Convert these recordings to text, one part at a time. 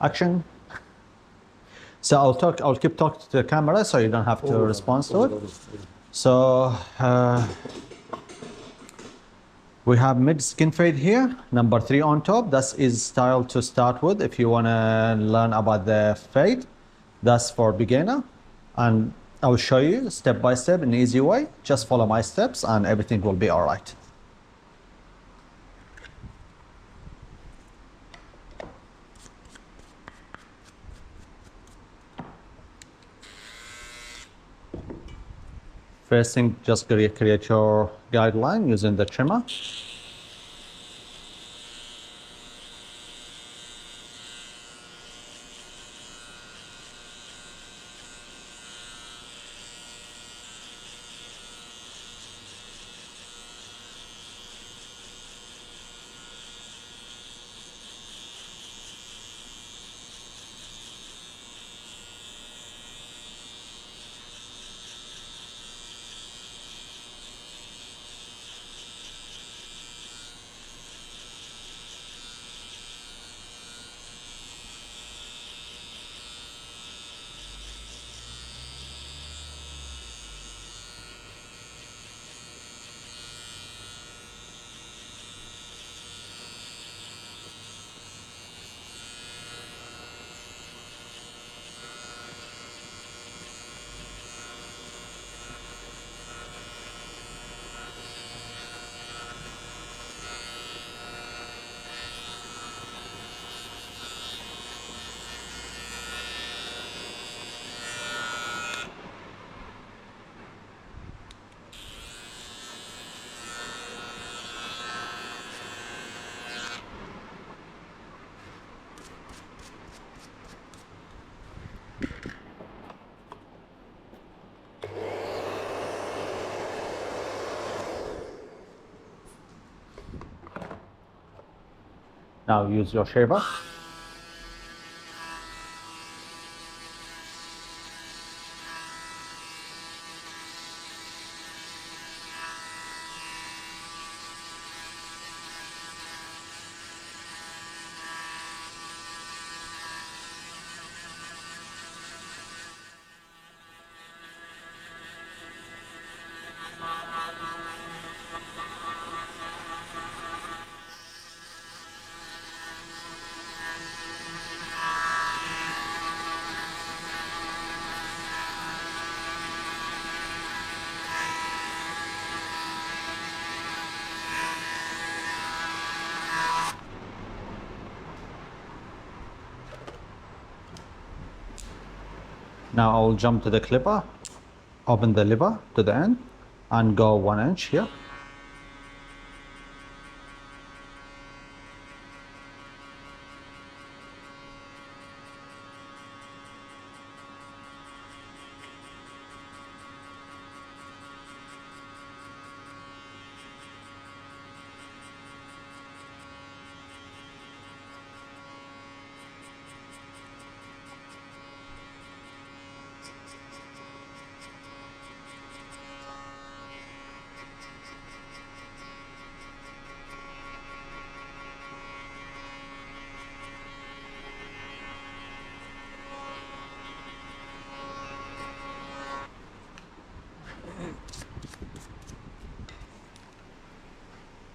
Action. So I'll keep talking to the camera so you don't have to respond to it. So we have mid skin fade here, number 3 on top. That is style to start with if you want to learn about the fade. That's for beginner, and I will show you step by step in an easy way. Just follow my steps and everything will be all right. First thing, just create your guideline using the trimmer. Now use your shaver. Now I will jump to the clipper, open the lever to the end, and go 1 inch here.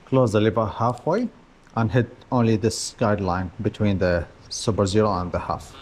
Close the lever halfway and hit only this guideline between the super zero and the half.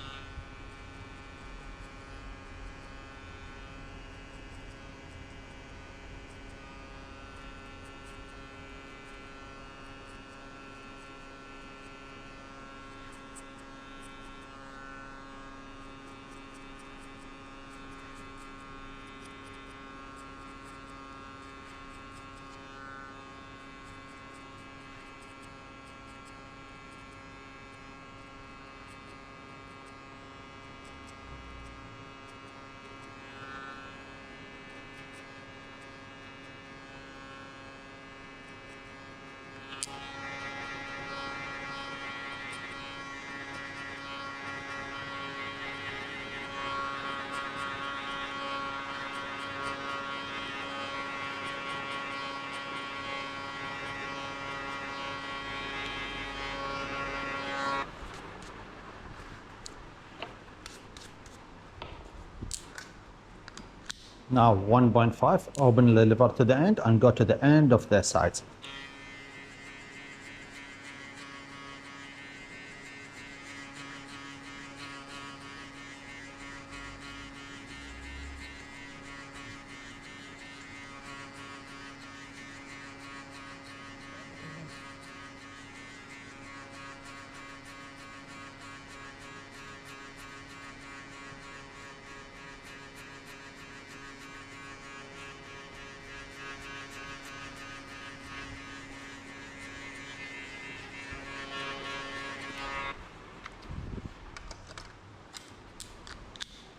Now 1.5, open the liver to the end and go to the end of the sides.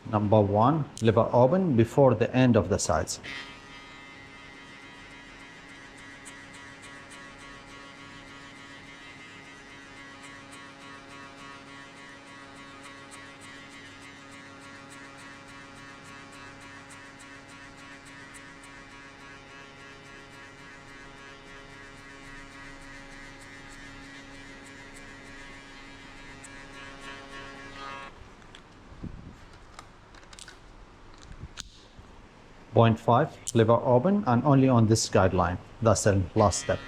Number 1, liver open before the end of the sides. Point 5, liver open and only on this guideline. That's the last step.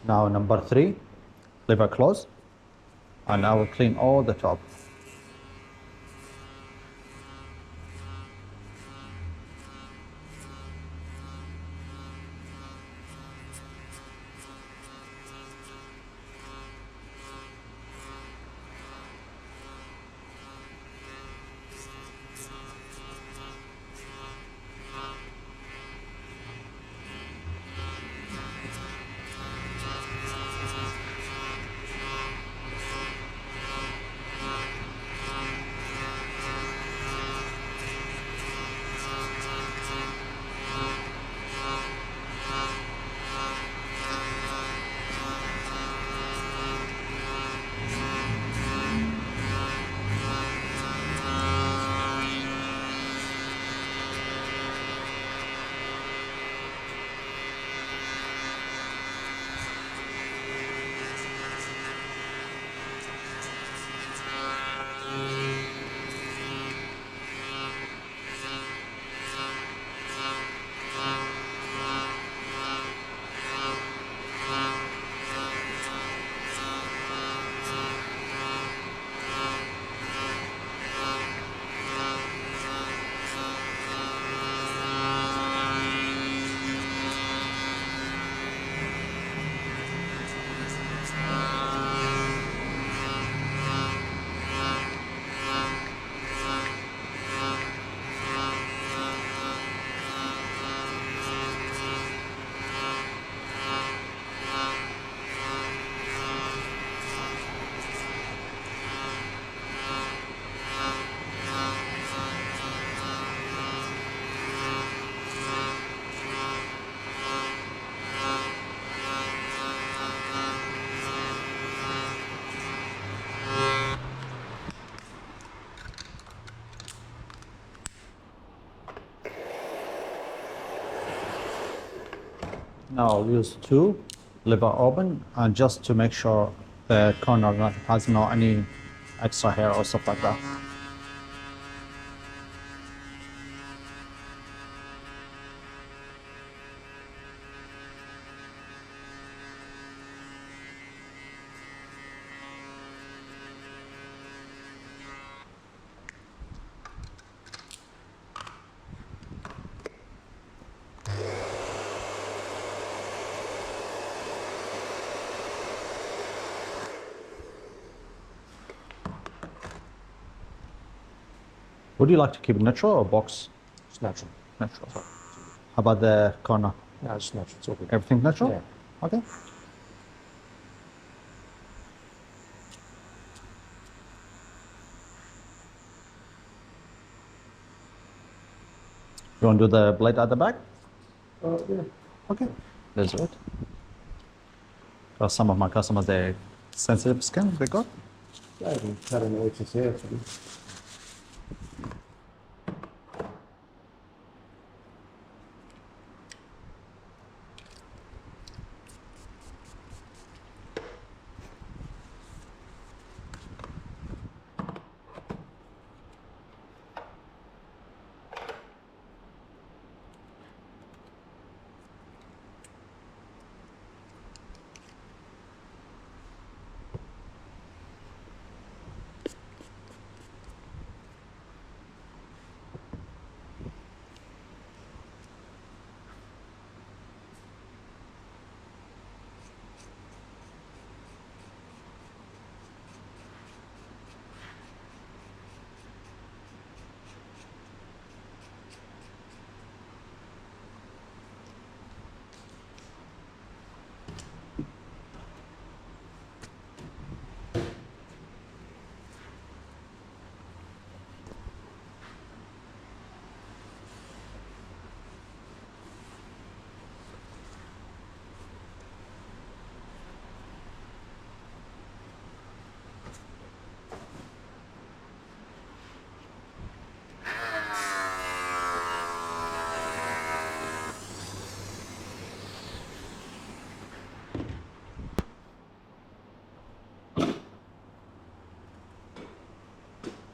Now number 3, liver close, and I will clean all the top. Now I'll use two, leave it open, and just to make sure the corner has no any extra hair or stuff like that. Would you like to keep it natural or box? It's natural. Natural. How about the corner? Yeah, it's natural. It's okay. Everything natural? Yeah. Okay. You want to do the blade at the back? Yeah. Okay. Let's do it. Some of my customers, they're sensitive skin, they got. Yeah, I can cut an edges here.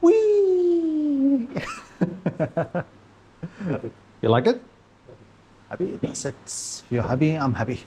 Whee! You like it? Happy? That's it. If you're happy, I'm happy.